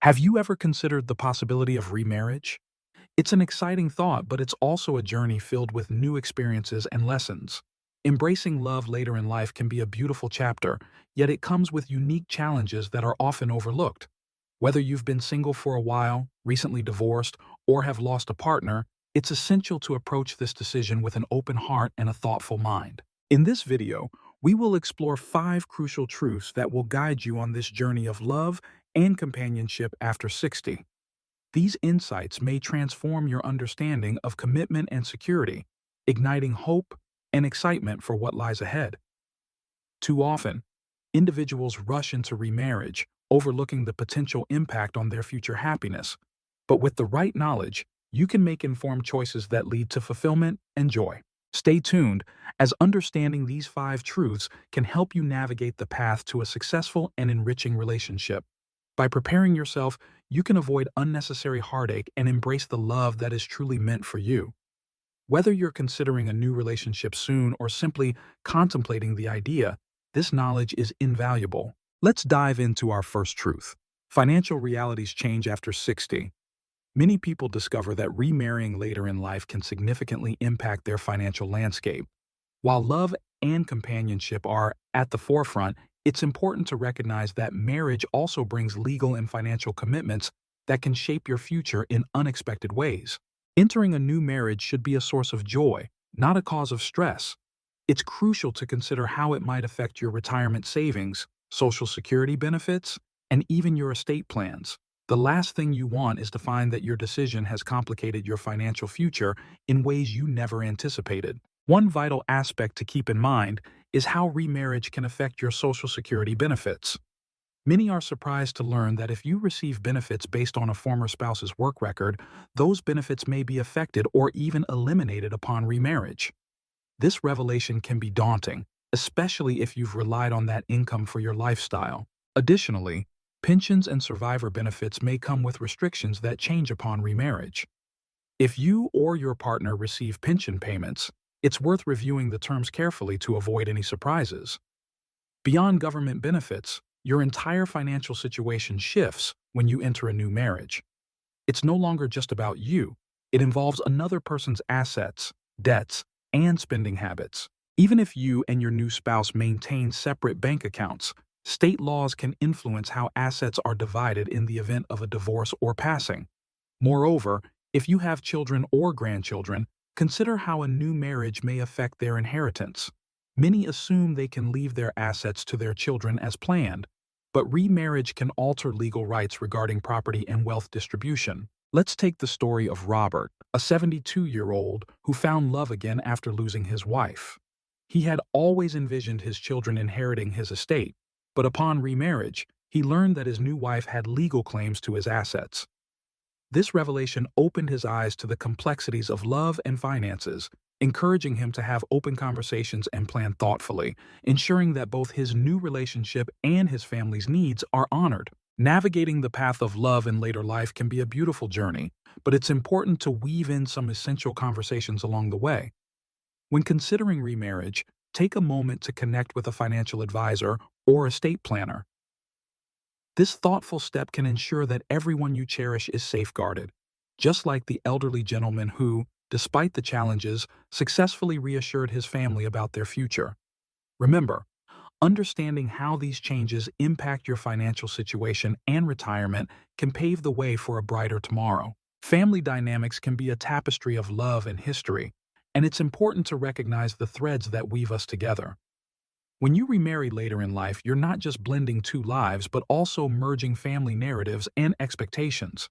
Have you ever considered the possibility of remarriage? It's an exciting thought, but it's also a journey filled with new experiences and lessons. Embracing love later in life can be a beautiful chapter, yet it comes with unique challenges that are often overlooked. Whether you've been single for a while, recently divorced, or have lost a partner, it's essential to approach this decision with an open heart and a thoughtful mind. In this video, we will explore 5 crucial truths that will guide you on this journey of love and companionship after 60. These insights may transform your understanding of commitment and security, igniting hope and excitement for what lies ahead. Too often, individuals rush into remarriage, overlooking the potential impact on their future happiness. But with the right knowledge, you can make informed choices that lead to fulfillment and joy. Stay tuned, as understanding these 5 truths can help you navigate the path to a successful and enriching relationship. By preparing yourself, you can avoid unnecessary heartache and embrace the love that is truly meant for you. Whether you're considering a new relationship soon or simply contemplating the idea, this knowledge is invaluable. Let's dive into our first truth. Financial realities change after 60. Many people discover that remarrying later in life can significantly impact their financial landscape. While love and companionship are at the forefront, it's important to recognize that marriage also brings legal and financial commitments that can shape your future in unexpected ways. Entering a new marriage should be a source of joy, not a cause of stress. It's crucial to consider how it might affect your retirement savings, Social Security benefits, and even your estate plans. The last thing you want is to find that your decision has complicated your financial future in ways you never anticipated. One vital aspect to keep in mind is how remarriage can affect your Social Security benefits. Many are surprised to learn that if you receive benefits based on a former spouse's work record, those benefits may be affected or even eliminated upon remarriage. This revelation can be daunting, especially if you've relied on that income for your lifestyle. Additionally, pensions and survivor benefits may come with restrictions that change upon remarriage. If you or your partner receive pension payments, it's worth reviewing the terms carefully to avoid any surprises. Beyond government benefits, your entire financial situation shifts when you enter a new marriage. It's no longer just about you. It involves another person's assets, debts, and spending habits. Even if you and your new spouse maintain separate bank accounts, state laws can influence how assets are divided in the event of a divorce or passing. Moreover, if you have children or grandchildren, consider how a new marriage may affect their inheritance. Many assume they can leave their assets to their children as planned, but remarriage can alter legal rights regarding property and wealth distribution. Let's take the story of Robert, a 72-year-old who found love again after losing his wife. He had always envisioned his children inheriting his estate, but upon remarriage, he learned that his new wife had legal claims to his assets. This revelation opened his eyes to the complexities of love and finances, encouraging him to have open conversations and plan thoughtfully, ensuring that both his new relationship and his family's needs are honored. Navigating the path of love in later life can be a beautiful journey, but it's important to weave in some essential conversations along the way. When considering remarriage, take a moment to connect with a financial advisor or estate planner. This thoughtful step can ensure that everyone you cherish is safeguarded, just like the elderly gentleman who, despite the challenges, successfully reassured his family about their future. Remember, understanding how these changes impact your financial situation and retirement can pave the way for a brighter tomorrow. Family dynamics can be a tapestry of love and history, and it's important to recognize the threads that weave us together. When you remarry later in life, you're not just blending 2 lives, but also merging family narratives and expectations.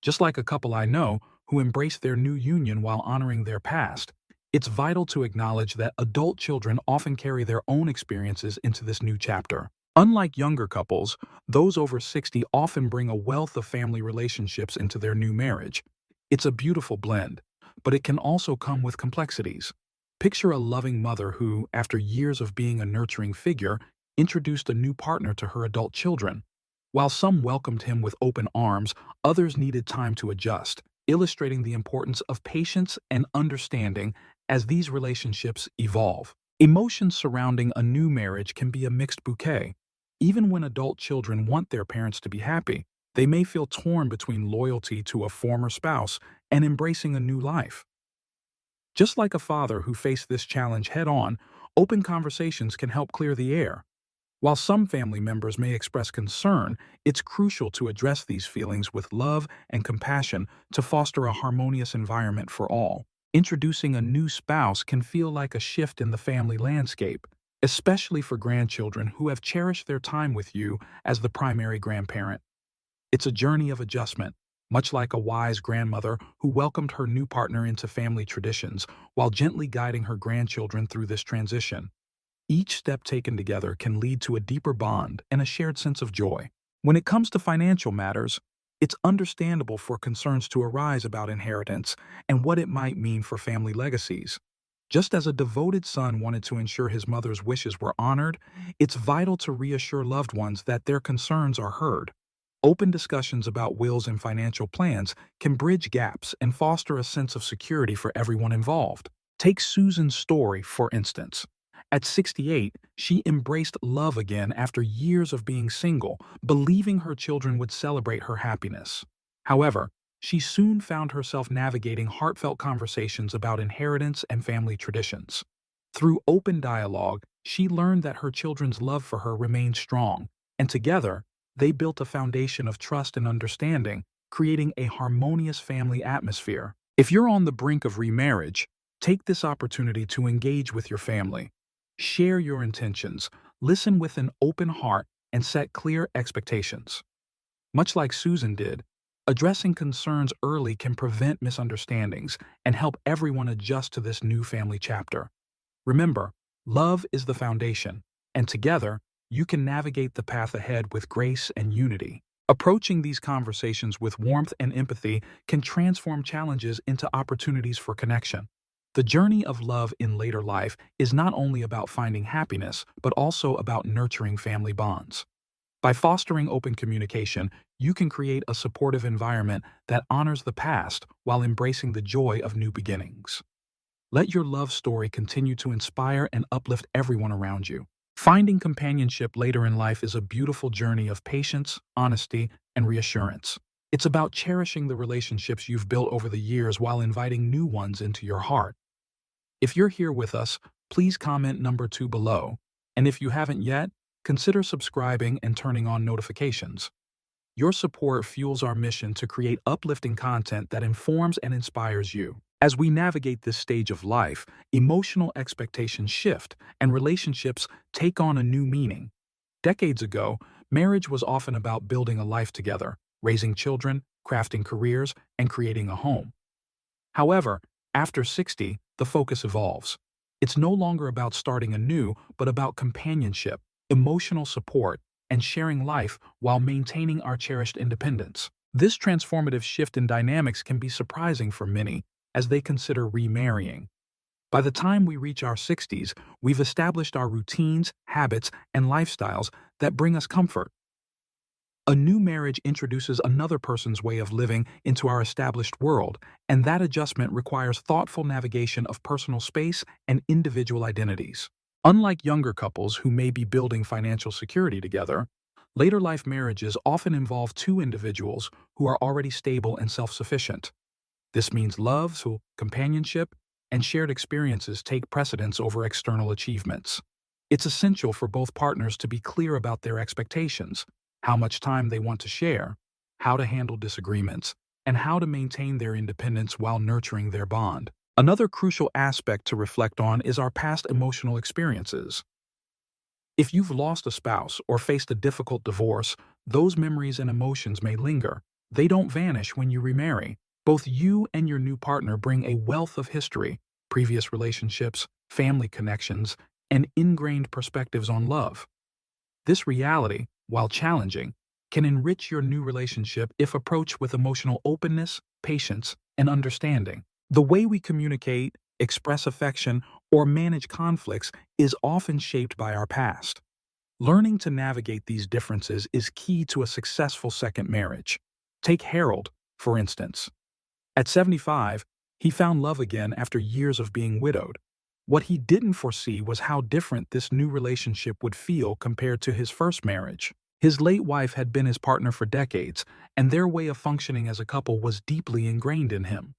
Just like a couple I know who embrace their new union while honoring their past, it's vital to acknowledge that adult children often carry their own experiences into this new chapter. Unlike younger couples, those over 60 often bring a wealth of family relationships into their new marriage. It's a beautiful blend, but it can also come with complexities. Picture a loving mother who, after years of being a nurturing figure, introduced a new partner to her adult children. While some welcomed him with open arms, others needed time to adjust, illustrating the importance of patience and understanding as these relationships evolve. Emotions surrounding a new marriage can be a mixed bouquet. Even when adult children want their parents to be happy, They may feel torn between loyalty to a former spouse and embracing a new life. Just like a father who faced this challenge head-on, open conversations can help clear the air. While some family members may express concern, it's crucial to address these feelings with love and compassion to foster a harmonious environment for all. Introducing a new spouse can feel like a shift in the family landscape, especially for grandchildren who have cherished their time with you as the primary grandparent. It's a journey of adjustment, much like a wise grandmother who welcomed her new partner into family traditions while gently guiding her grandchildren through this transition. Each step taken together can lead to a deeper bond and a shared sense of joy. When it comes to financial matters, it's understandable for concerns to arise about inheritance and what it might mean for family legacies. Just as a devoted son wanted to ensure his mother's wishes were honored, it's vital to reassure loved ones that their concerns are heard. Open discussions about wills and financial plans can bridge gaps and foster a sense of security for everyone involved. Take Susan's story, for instance. At 68, she embraced love again after years of being single, believing her children would celebrate her happiness. However, she soon found herself navigating heartfelt conversations about inheritance and family traditions. Through open dialogue, she learned that her children's love for her remained strong, and together, they built a foundation of trust and understanding, creating a harmonious family atmosphere. If you're on the brink of remarriage, take this opportunity to engage with your family. Share your intentions, listen with an open heart, and set clear expectations. Much like Susan did, addressing concerns early can prevent misunderstandings and help everyone adjust to this new family chapter. Remember, love is the foundation, and together, you can navigate the path ahead with grace and unity. Approaching these conversations with warmth and empathy can transform challenges into opportunities for connection. The journey of love in later life is not only about finding happiness, but also about nurturing family bonds. By fostering open communication, you can create a supportive environment that honors the past while embracing the joy of new beginnings. Let your love story continue to inspire and uplift everyone around you. Finding companionship later in life is a beautiful journey of patience, honesty, and reassurance. It's about cherishing the relationships you've built over the years while inviting new ones into your heart. If you're here with us, please comment number 2 below. And if you haven't yet, consider subscribing and turning on notifications. Your support fuels our mission to create uplifting content that informs and inspires you. As we navigate this stage of life, emotional expectations shift and relationships take on a new meaning. Decades ago, marriage was often about building a life together, raising children, crafting careers, and creating a home. However, after 60, the focus evolves. It's no longer about starting anew, but about companionship, emotional support, and sharing life while maintaining our cherished independence. This transformative shift in dynamics can be surprising for many as they consider remarrying. By the time we reach our 60s, we've established our routines, habits, and lifestyles that bring us comfort. A new marriage introduces another person's way of living into our established world, and that adjustment requires thoughtful navigation of personal space and individual identities. Unlike younger couples who may be building financial security together, later life marriages often involve two individuals who are already stable and self-sufficient. This means love, companionship, and shared experiences take precedence over external achievements. It's essential for both partners to be clear about their expectations, how much time they want to share, how to handle disagreements, and how to maintain their independence while nurturing their bond. Another crucial aspect to reflect on is our past emotional experiences. If you've lost a spouse or faced a difficult divorce, those memories and emotions may linger. They don't vanish when you remarry. Both you and your new partner bring a wealth of history, previous relationships, family connections, and ingrained perspectives on love. This reality, while challenging, can enrich your new relationship if approached with emotional openness, patience, and understanding. The way we communicate, express affection, or manage conflicts is often shaped by our past. Learning to navigate these differences is key to a successful second marriage. Take Harold, for instance. At 75, he found love again after years of being widowed. What he didn't foresee was how different this new relationship would feel compared to his first marriage. His late wife had been his partner for decades, and their way of functioning as a couple was deeply ingrained in him.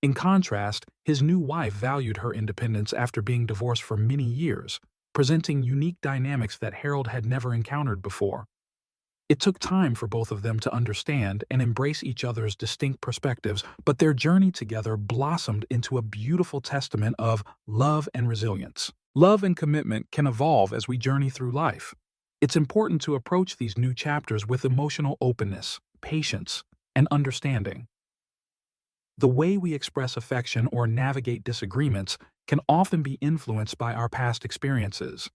In contrast, his new wife valued her independence after being divorced for many years, presenting unique dynamics that Harold had never encountered before. It took time for both of them to understand and embrace each other's distinct perspectives, but their journey together blossomed into a beautiful testament of love and resilience. Love and commitment can evolve as we journey through life. It's important to approach these new chapters with emotional openness, patience, and understanding. The way we express affection or navigate disagreements can often be influenced by our past experiences.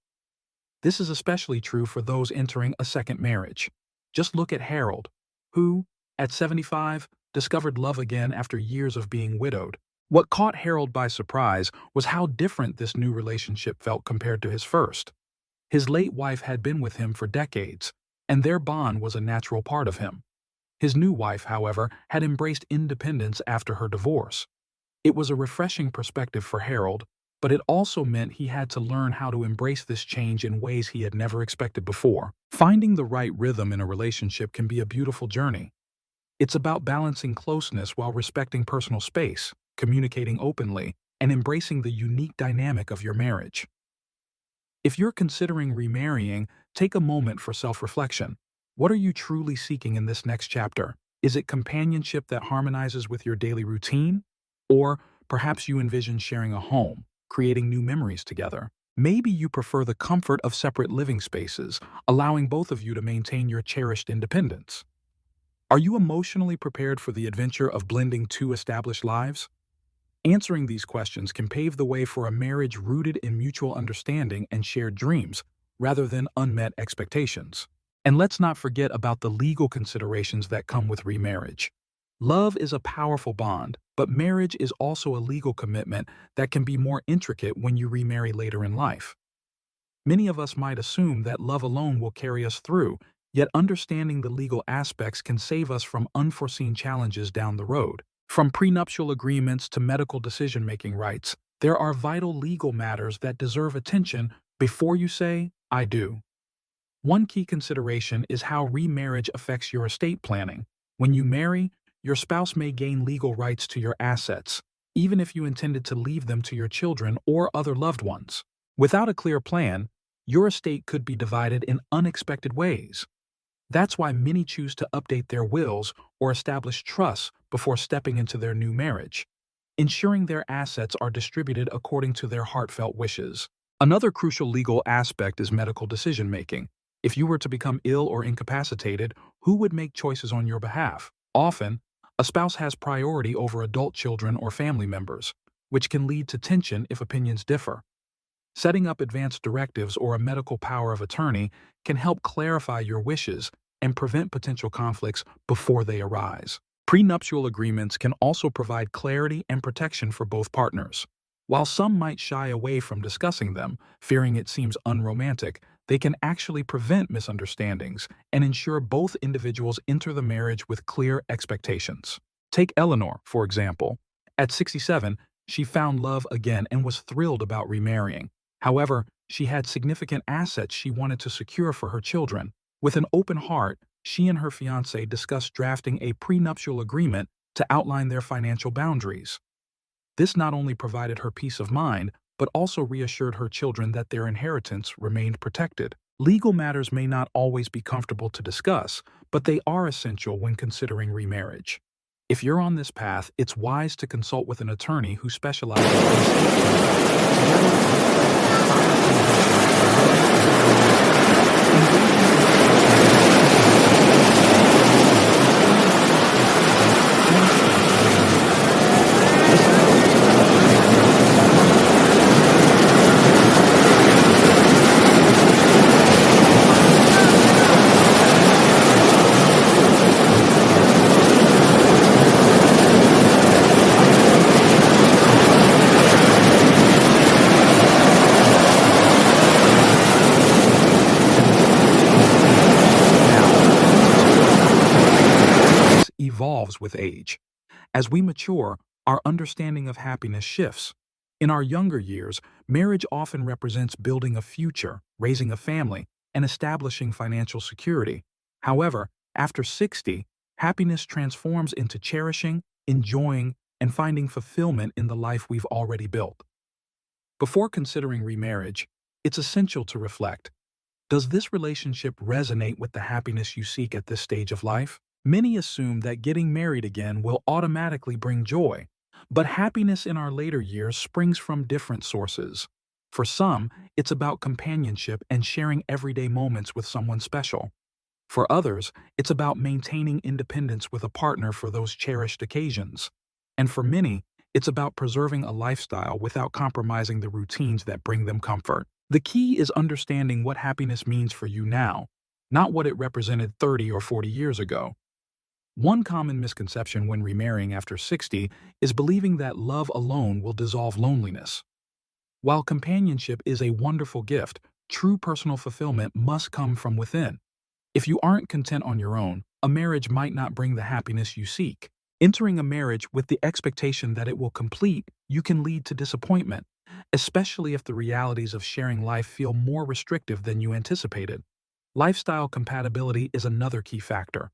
This is especially true for those entering a second marriage. Just look at Harold, who, at 75, discovered love again after years of being widowed. What caught Harold by surprise was how different this new relationship felt compared to his first. His late wife had been with him for decades, and their bond was a natural part of him. His new wife, however, had embraced independence after her divorce. It was a refreshing perspective for Harold, but it also meant he had to learn how to embrace this change in ways he had never expected before. Finding the right rhythm in a relationship can be a beautiful journey. It's about balancing closeness while respecting personal space, communicating openly, and embracing the unique dynamic of your marriage. If you're considering remarrying, take a moment for self-reflection. What are you truly seeking in this next chapter? Is it companionship that harmonizes with your daily routine? Or perhaps you envision sharing a home, creating new memories together? Maybe you prefer the comfort of separate living spaces, allowing both of you to maintain your cherished independence. Are you emotionally prepared for the adventure of blending two established lives? Answering these questions can pave the way for a marriage rooted in mutual understanding and shared dreams, rather than unmet expectations. And let's not forget about the legal considerations that come with remarriage. Love is a powerful bond, but marriage is also a legal commitment that can be more intricate when you remarry later in life. Many of us might assume that love alone will carry us through, yet understanding the legal aspects can save us from unforeseen challenges down the road. From prenuptial agreements to medical decision-making rights, there are vital legal matters that deserve attention before you say, "I do." One key consideration is how remarriage affects your estate planning. When you marry, your spouse may gain legal rights to your assets, even if you intended to leave them to your children or other loved ones. Without a clear plan, your estate could be divided in unexpected ways. That's why many choose to update their wills or establish trusts before stepping into their new marriage, ensuring their assets are distributed according to their heartfelt wishes. Another crucial legal aspect is medical decision-making. If you were to become ill or incapacitated, who would make choices on your behalf? Often, a spouse has priority over adult children or family members, which can lead to tension if opinions differ. Setting up advance directives or a medical power of attorney can help clarify your wishes and prevent potential conflicts before they arise. Prenuptial agreements can also provide clarity and protection for both partners. While some might shy away from discussing them, fearing it seems unromantic, they can actually prevent misunderstandings and ensure both individuals enter the marriage with clear expectations. Take Eleanor, for example. At 67, she found love again and was thrilled about remarrying. However, she had significant assets she wanted to secure for her children. With an open heart, she and her fiancé discussed drafting a prenuptial agreement to outline their financial boundaries. This not only provided her peace of mind, but also reassured her children that their inheritance remained protected. Legal matters may not always be comfortable to discuss, but they are essential when considering remarriage. If you're on this path, it's wise to consult with an attorney who specializes in estate evolves with age. As we mature, our understanding of happiness shifts. In our younger years, marriage often represents building a future, raising a family, and establishing financial security. However, after 60, happiness transforms into cherishing, enjoying, and finding fulfillment in the life we've already built. Before considering remarriage, it's essential to reflect. Does this relationship resonate with the happiness you seek at this stage of life? Many assume that getting married again will automatically bring joy, but happiness in our later years springs from different sources. For some, it's about companionship and sharing everyday moments with someone special. For others, it's about maintaining independence with a partner for those cherished occasions. And for many, it's about preserving a lifestyle without compromising the routines that bring them comfort. The key is understanding what happiness means for you now, not what it represented 30 or 40 years ago. One common misconception when remarrying after 60 is believing that love alone will dissolve loneliness. While companionship is a wonderful gift, true personal fulfillment must come from within. If you aren't content on your own, a marriage might not bring the happiness you seek. Entering a marriage with the expectation that it will complete you can lead to disappointment, especially if the realities of sharing life feel more restrictive than you anticipated. Lifestyle compatibility is another key factor.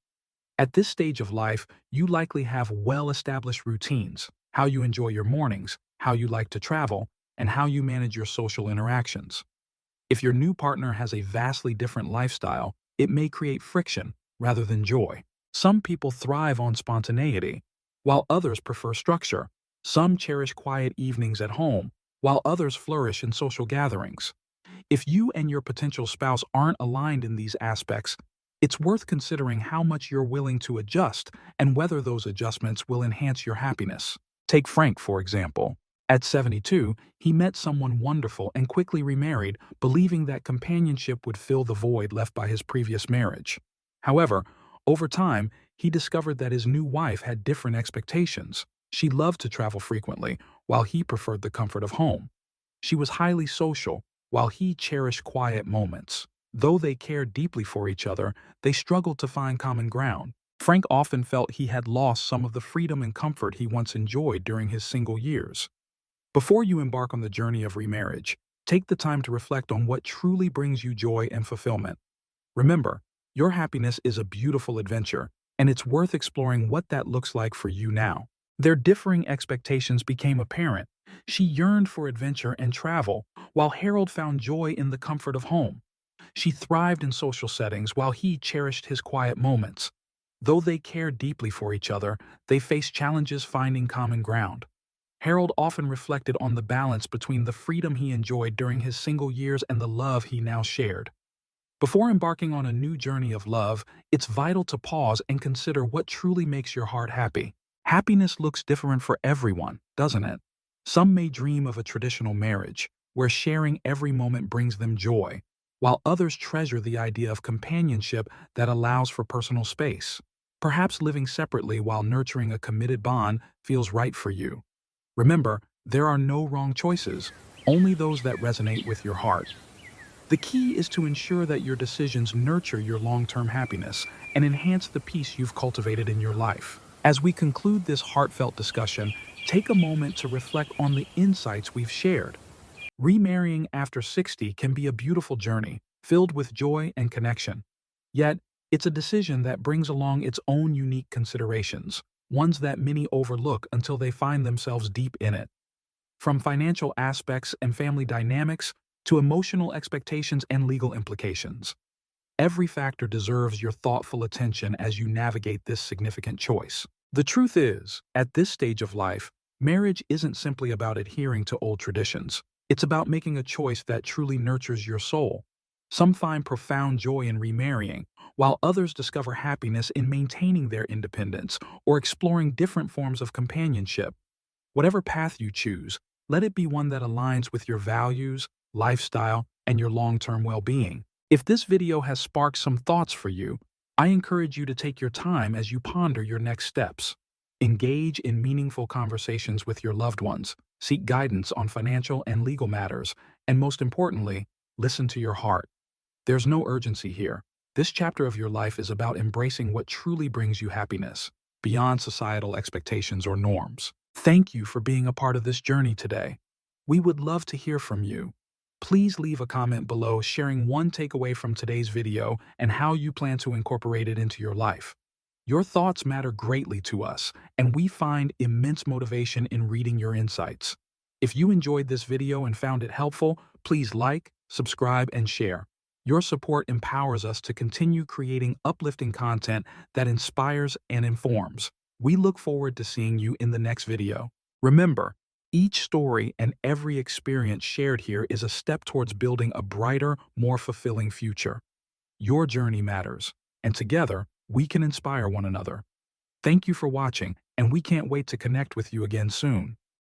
At this stage of life, you likely have well-established routines, how you enjoy your mornings, how you like to travel, and how you manage your social interactions. If your new partner has a vastly different lifestyle, it may create friction rather than joy. Some people thrive on spontaneity, while others prefer structure. Some cherish quiet evenings at home, while others flourish in social gatherings. If you and your potential spouse aren't aligned in these aspects, it's worth considering how much you're willing to adjust and whether those adjustments will enhance your happiness. Take Frank, for example. At 72, he met someone wonderful and quickly remarried, believing that companionship would fill the void left by his previous marriage. However, over time, he discovered that his new wife had different expectations. She loved to travel frequently, while he preferred the comfort of home. She was highly social, while he cherished quiet moments. Though they cared deeply for each other, they struggled to find common ground. Frank often felt he had lost some of the freedom and comfort he once enjoyed during his single years. Before you embark on the journey of remarriage, take the time to reflect on what truly brings you joy and fulfillment. Remember, your happiness is a beautiful adventure, and it's worth exploring what that looks like for you now. Their differing expectations became apparent. She yearned for adventure and travel, while Harold found joy in the comfort of home. She thrived in social settings while he cherished his quiet moments. Though they cared deeply for each other, they faced challenges finding common ground. Harold often reflected on the balance between the freedom he enjoyed during his single years and the love he now shared. Before embarking on a new journey of love, it's vital to pause and consider what truly makes your heart happy. Happiness looks different for everyone, doesn't it? Some may dream of a traditional marriage, where sharing every moment brings them joy, while others treasure the idea of companionship that allows for personal space. Perhaps living separately while nurturing a committed bond feels right for you. Remember, there are no wrong choices, only those that resonate with your heart. The key is to ensure that your decisions nurture your long-term happiness and enhance the peace you've cultivated in your life. As we conclude this heartfelt discussion, take a moment to reflect on the insights we've shared. Remarrying after 60 can be a beautiful journey, filled with joy and connection. Yet, it's a decision that brings along its own unique considerations, ones that many overlook until they find themselves deep in it. From financial aspects and family dynamics to emotional expectations and legal implications, every factor deserves your thoughtful attention as you navigate this significant choice. The truth is, at this stage of life, marriage isn't simply about adhering to old traditions. It's about making a choice that truly nurtures your soul. Some find profound joy in remarrying, while others discover happiness in maintaining their independence or exploring different forms of companionship. Whatever path you choose, let it be one that aligns with your values, lifestyle, and your long-term well-being. If this video has sparked some thoughts for you, I encourage you to take your time as you ponder your next steps. Engage in meaningful conversations with your loved ones, seek guidance on financial and legal matters, and most importantly, listen to your heart. There's no urgency here. This chapter of your life is about embracing what truly brings you happiness, beyond societal expectations or norms. Thank you for being a part of this journey today. We would love to hear from you. Please leave a comment below sharing one takeaway from today's video and how you plan to incorporate it into your life. Your thoughts matter greatly to us, and we find immense motivation in reading your insights. If you enjoyed this video and found it helpful, please like, subscribe, and share. Your support empowers us to continue creating uplifting content that inspires and informs. We look forward to seeing you in the next video. Remember, each story and every experience shared here is a step towards building a brighter, more fulfilling future. Your journey matters, and together, we can inspire one another. Thank you for watching, and we can't wait to connect with you again soon.